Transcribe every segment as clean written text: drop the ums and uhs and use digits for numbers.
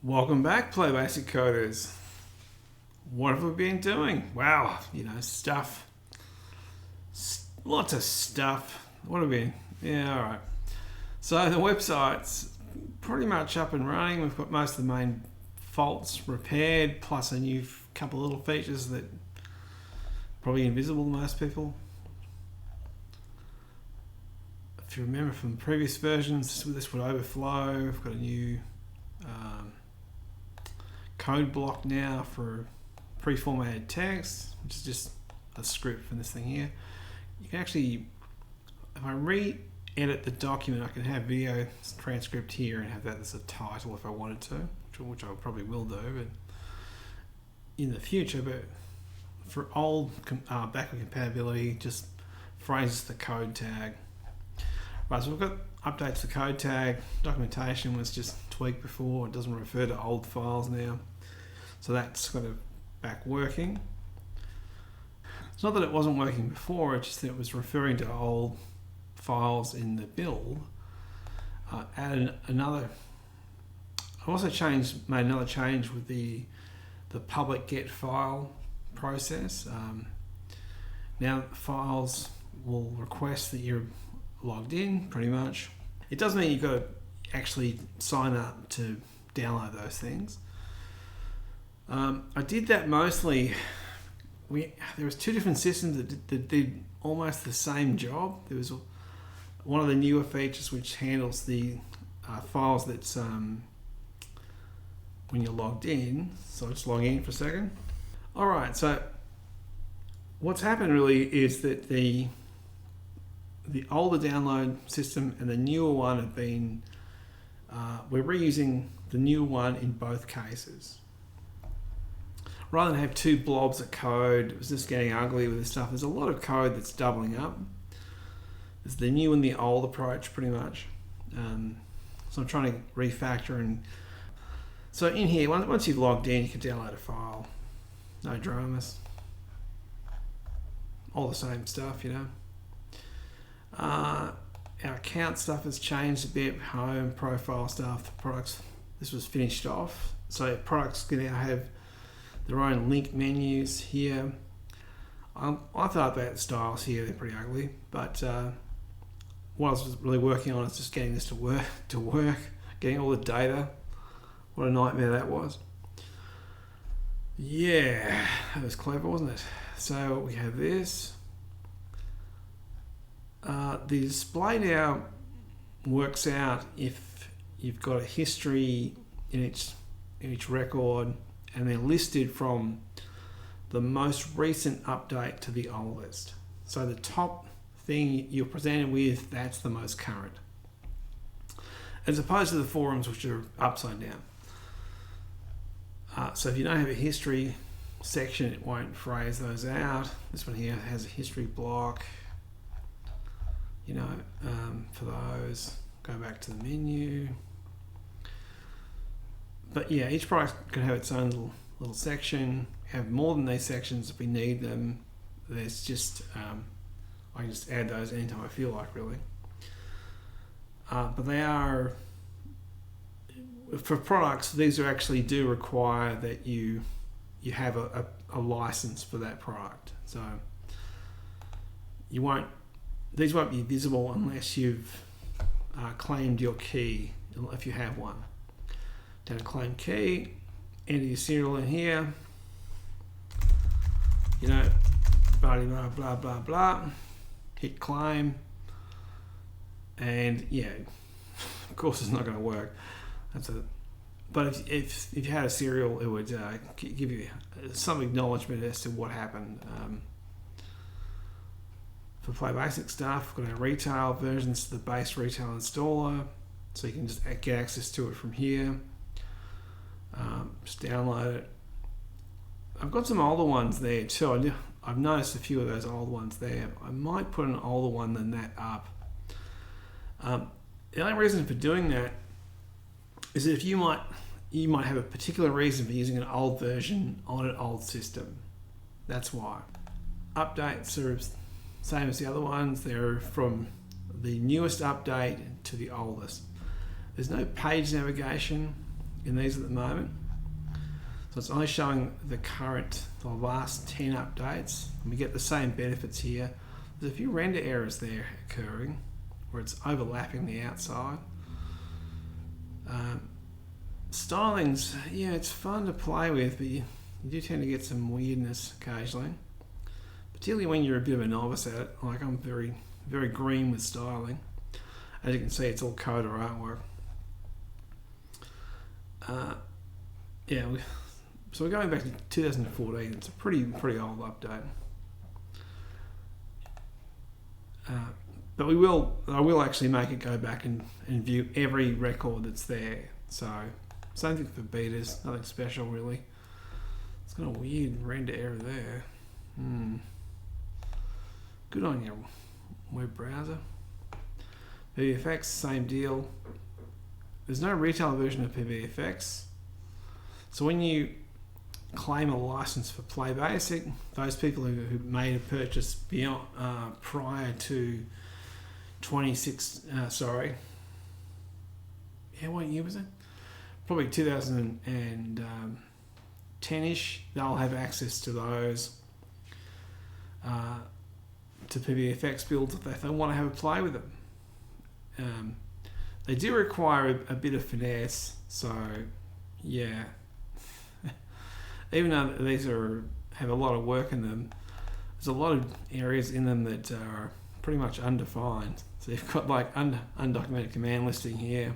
Welcome back, PlayBASIC coders. What have we been doing? Wow, stuff. Lots of stuff. What have we been? Yeah, alright. So the website's pretty much up and running. We've got most of the main faults repaired, plus a new couple of little features that are probably invisible to most people. If you remember from previous versions, this would overflow. We've got a new code block now for pre-formatted text, which is just a script from this thing here. You can actually, if I re-edit the document, I can have video transcript here and have that as a title if I wanted to, which I probably will do, but in the future. But for old backward compatibility, just phrases the code tag. Right, so we've got updates to the code tag. Documentation was just tweaked before. It doesn't refer to old files now. So that's got it back working. It's not that it wasn't working before, it's just that it was referring to old files in the build. I also made another change with the public get file process. Now files will request that you're logged in, pretty much. It does mean you've got to actually sign up to download those things. I did that mostly. There was two different systems that did almost the same job. There was one of the newer features which handles the files that's when you're logged in. So I'll just log in for a second. All right. So what's happened really is that the older download system and the newer one have been. We're reusing the new one in both cases. Rather than have two blobs of code, it was just getting ugly with this stuff. There's a lot of code that's doubling up. There's the new and the old approach, pretty much. So I'm trying to refactor. And so in here, once you've logged in, you can download a file. No dramas. All the same stuff, Our account stuff has changed a bit. Home, profile stuff, the products. This was finished off. So products can now have their own link menus here. I thought about the styles here, they're pretty ugly, but what I was really working on is just getting this to work, getting all the data. What a nightmare that was. Yeah, that was clever, wasn't it? So we have this. The display now works out if you've got a history in each record, and they're listed from the most recent update to the oldest. So the top thing you're presented with, that's the most current. As opposed to the forums, which are upside down. So if you don't have a history section, it won't phrase those out. This one here has a history block. For those, go back to the menu. But yeah, each product can have its own little section. We have more than these sections if we need them. There's just, I can just add those anytime I feel like, really. But they are, for products, these actually do require that you have a license for that product. So these won't be visible unless you've claimed your key, if you have one. Down to claim key, enter your serial in here, blah, blah, blah, blah, blah, hit claim, and yeah, of course it's not going to work. But if you had a serial, it would give you some acknowledgement as to what happened. For PlayBASIC stuff, we've got our retail versions, the base retail installer, so you can just get access to it from here. Just download it. I've got some older ones there too. I've noticed a few of those old ones there. I might put an older one than that up. The only reason for doing that is that if you might have a particular reason for using an old version on an old system. That's why. Updates are same as the other ones. They're from the newest update to the oldest. There's no page navigation. in these at the moment. So it's only showing the last 10 updates. And we get the same benefits here. There's a few render errors there occurring where it's overlapping the outside. Styling's, yeah, it's fun to play with, but you do tend to get some weirdness occasionally. Particularly when you're a bit of a novice at it. Like I'm very, very green with styling. As you can see, it's all code or artwork. So we're going back to 2014. It's a pretty old update. But I will actually make it go back and view every record that's there. So same thing for betas, nothing special really. It's got a weird render error there. Good on your web browser. PBFX, same deal. There's no retail version of PBFX. So when you claim a license for PlayBASIC, those people who made a purchase beyond prior to what year was it? Probably 2010-ish. They'll have access to those to PBFX builds if they want to have a play with them. They do require a bit of finesse, so yeah. Even though these have a lot of work in them, there's a lot of areas in them that are pretty much undefined. So you've got like undocumented command listing here,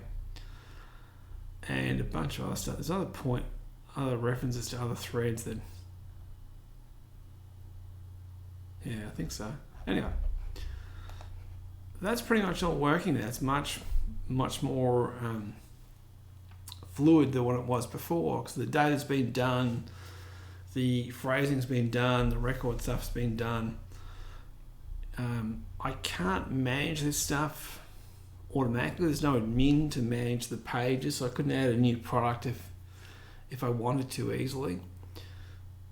and a bunch of other stuff. There's other references to other threads that. Yeah, I think so. Anyway, that's pretty much all working now. It's much more fluid than what it was before, because the data's been done, the phrasing's been done, the record stuff's been done. I can't manage this stuff automatically. There's no admin to manage the pages, so I couldn't add a new product if I wanted to easily.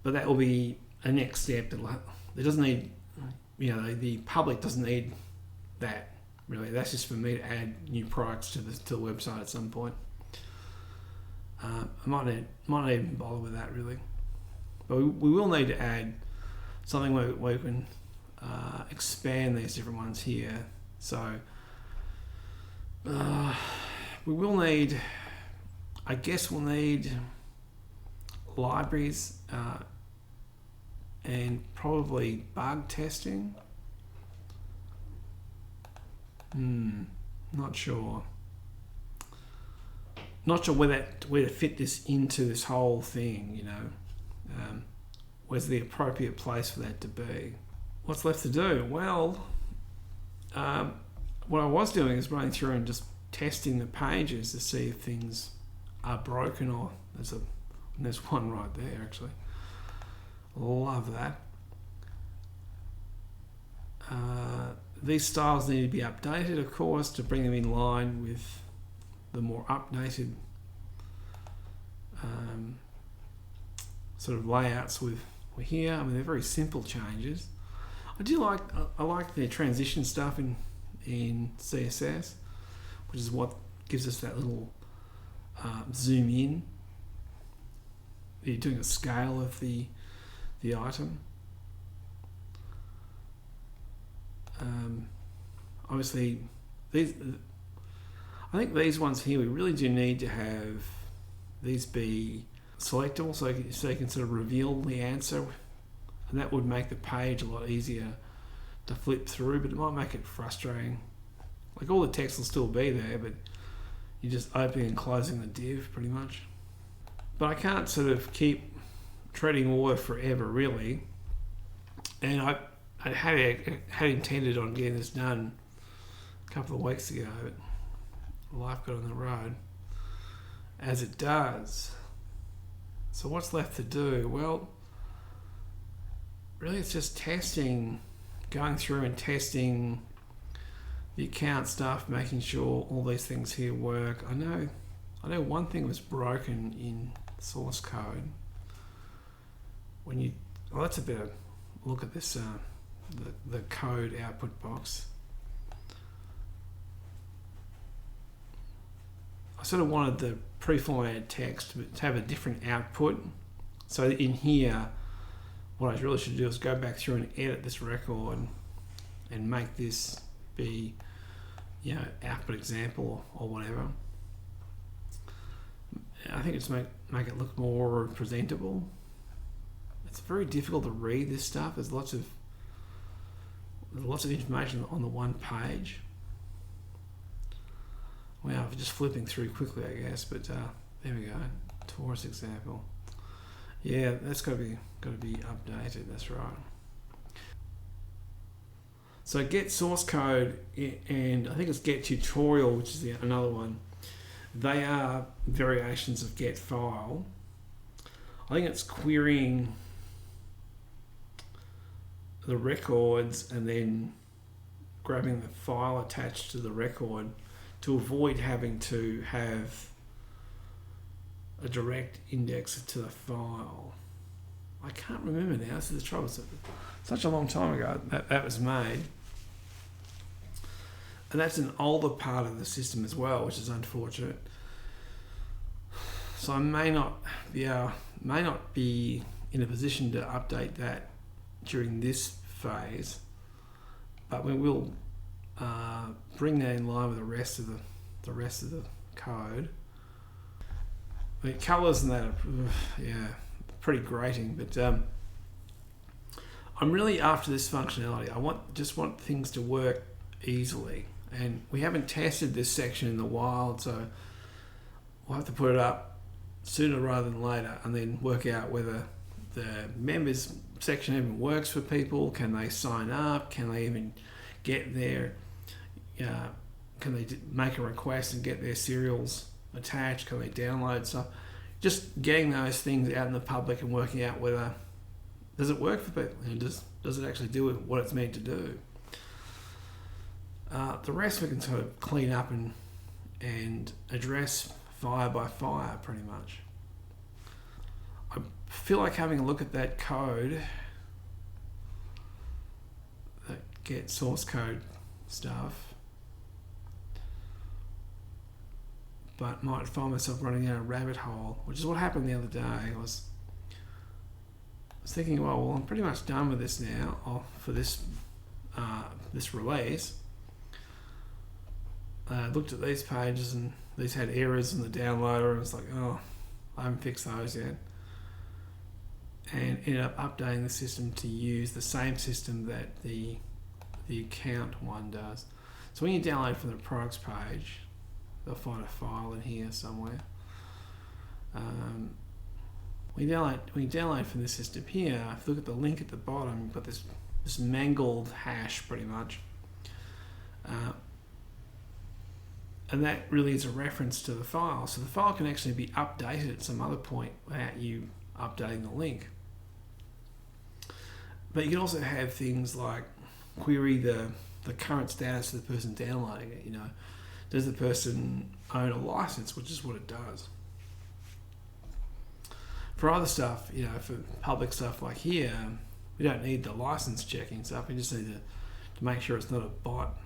But that will be a next step. It doesn't need, the public doesn't need that really. That's just for me to add new products to the website at some point. I might not even bother with that really, but we will need to add something where we can expand these different ones here. So we will need, I guess we'll need libraries and probably bug testing. Not sure where to fit this into this whole thing, where's the appropriate place for that to be. What's left to do? Well, what I was doing is running through and just testing the pages to see if things are broken, or there's one right there actually. Love that. These styles need to be updated, of course, to bring them in line with the more updated sort of layouts we're here. I mean, they're very simple changes. I like the transition stuff in CSS, which is what gives us that little zoom in. You're doing a scale of the item. Obviously, I think these ones here, we really do need to have these be selectable, so you can sort of reveal the answer, and that would make the page a lot easier to flip through, but it might make it frustrating. Like all the text will still be there, but you're just opening and closing the div pretty much. But I can't sort of keep treading water forever really, and I had intended on getting this done a couple of weeks ago, but life got on the road, as it does. So what's left to do? Well, really it's just testing, going through and testing the account stuff, making sure all these things here work. I know one thing was broken in source code. Let's have a better look at this, the code output box. I sort of wanted the pre-formatted text to have a different output. So in here, what I really should do is go back through and edit this record and make this be, you know, output example or whatever. I think it's make it look more presentable. It's very difficult to read this stuff. There's lots of information on the one page. Well, I'm just flipping through quickly, I guess, but there we go. Taurus example. Yeah, that's got to be updated. That's right. So get source code, and I think it's get tutorial, which is another one. They are variations of get file. I think it's querying the records and then grabbing the file attached to the record to avoid having to have a direct index to the file. I can't remember now. This is the trouble. Such a long time ago that was made. And that's an older part of the system as well, which is unfortunate. So I may not be in a position to update that during this phase, but we will bring that in line with the rest of the code. I mean, colours and that are pretty grating, but I'm really after this functionality. I just want things to work easily, and we haven't tested this section in the wild, so we'll have to put it up sooner rather than later and then work out whether the members section even works for people. Can they sign up? Can they even get there? Can they make a request and get their serials attached? Can they download stuff? Just getting those things out in the public and working out whether does it work for people and does it actually do what it's meant to do. The rest we can sort of clean up and address fire by fire pretty much. I feel like having a look at that code, that get source code stuff, but might find myself running down a rabbit hole, which is what happened the other day. I was thinking, well, I'm pretty much done with this now for this release. I looked at these pages and these had errors in the downloader, and it's like, oh, I haven't fixed those yet. And ended up updating the system to use the same system that the account one does. So when you download from the products page, they'll find a file in here somewhere. When you download from this system here, if you look at the link at the bottom, you've got this mangled hash pretty much. And that really is a reference to the file. So the file can actually be updated at some other point without you updating the link. But you can also have things like query the current status of the person downloading it. You know, does the person own a license, which is what it does. For other stuff, you know, for public stuff like here, we don't need the license checking stuff. We just need to make sure it's not a bot,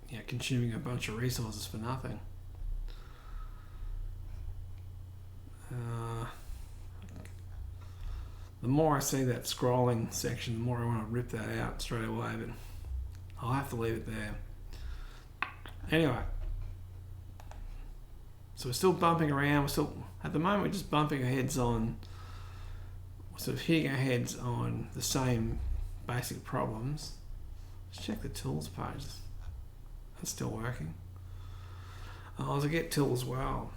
you know, consuming a bunch of resources for nothing. The more I see that scrolling section, the more I want to rip that out straight away, but I'll have to leave it there. Anyway, so we're still bumping around. At the moment, we're just bumping our heads on, sort of hitting our heads on the same basic problems. Let's check the tools page. That's still working. There's a get tool as well.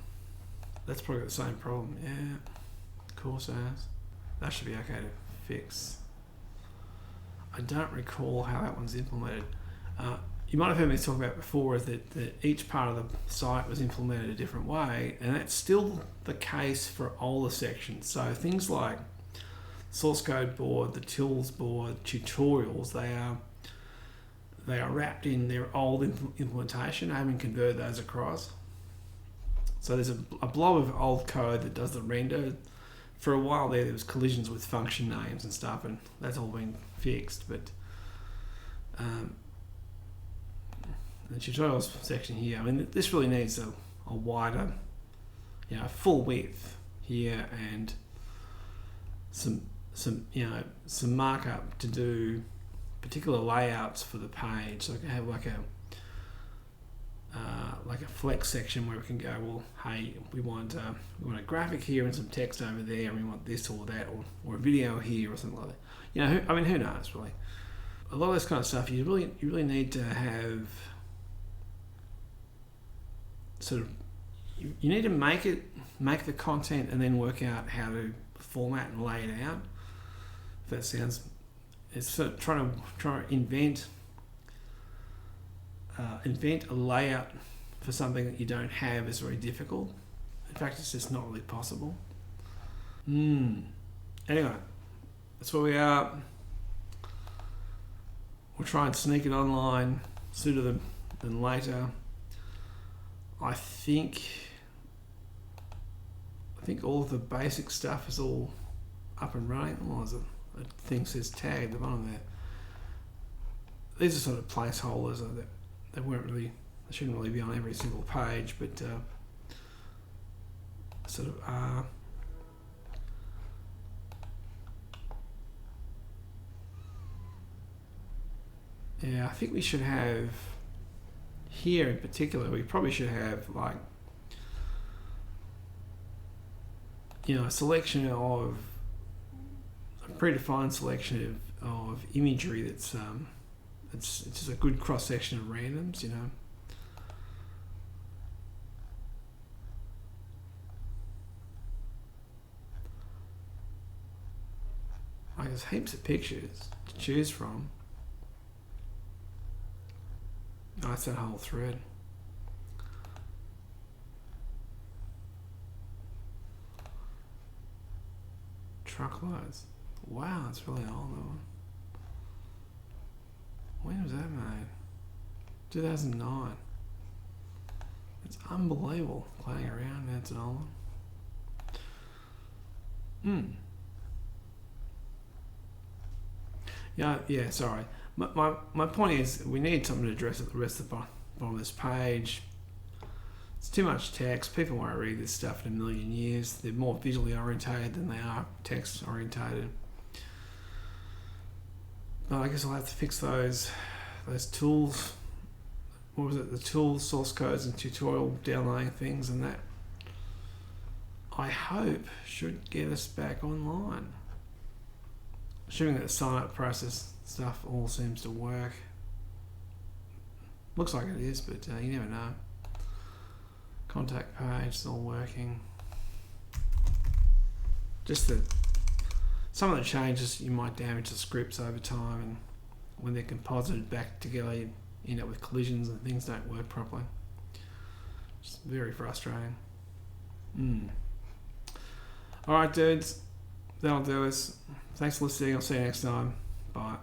That's probably the same problem. Yeah, of course it has. That should be okay to fix. I don't recall how that one's implemented. You might have heard me talk about before is that each part of the site was implemented a different way, and that's still the case for older sections. So things like source code board, the tools board, tutorials, they are wrapped in their old implementation. I haven't converted those across. So there's a blob of old code that does the render. For a while there was collisions with function names and stuff, and that's all been fixed. But the tutorials section here, I mean, this really needs a wider, full width here, and some markup to do particular layouts for the page. So I can have like a flex section where we can go, well, hey, we want a graphic here and some text over there, and we want this or that, or a video here or something like that. Who knows really? A lot of this kind of stuff, you really need to have sort of, you need to make the content and then work out how to format and lay it out. If that sounds, it's sort of trying to invent a layout for something that you don't have is very difficult. In fact, it's just not really possible. Anyway, that's where we are. We'll try and sneak it online sooner than later. I think all of the basic stuff is all up and running. Well, there's a thing says tag at the bottom there. These are sort of placeholders that they shouldn't really be on every single page, but sort of are. Yeah, I think we should have, here in particular, we probably should have like, a selection of, a predefined selection of imagery that's it's just a good cross section of randoms, Like there's heaps of pictures to choose from. Oh, that's that whole thread. Truckloads. Wow, that's really old, that one. When was that made? 2009. It's unbelievable playing around. That's an old one. Yeah, sorry. My point is, we need something to address at the rest of the bottom of this page. It's too much text. People won't read this stuff in a million years. They're more visually orientated than they are text orientated. But I guess I'll have to fix those tools. What was it? The tools, source codes, and tutorial downloading things, and that I hope should get us back online. Assuming that the sign-up process stuff all seems to work. Looks like it is, but you never know. Contact page is all working. Just that some of the changes you might damage the scripts over time, and when they're composited back together, you end up with collisions and things don't work properly. It's very frustrating. Alright dudes, that'll do us. Thanks for listening. I'll see you next time. Bye.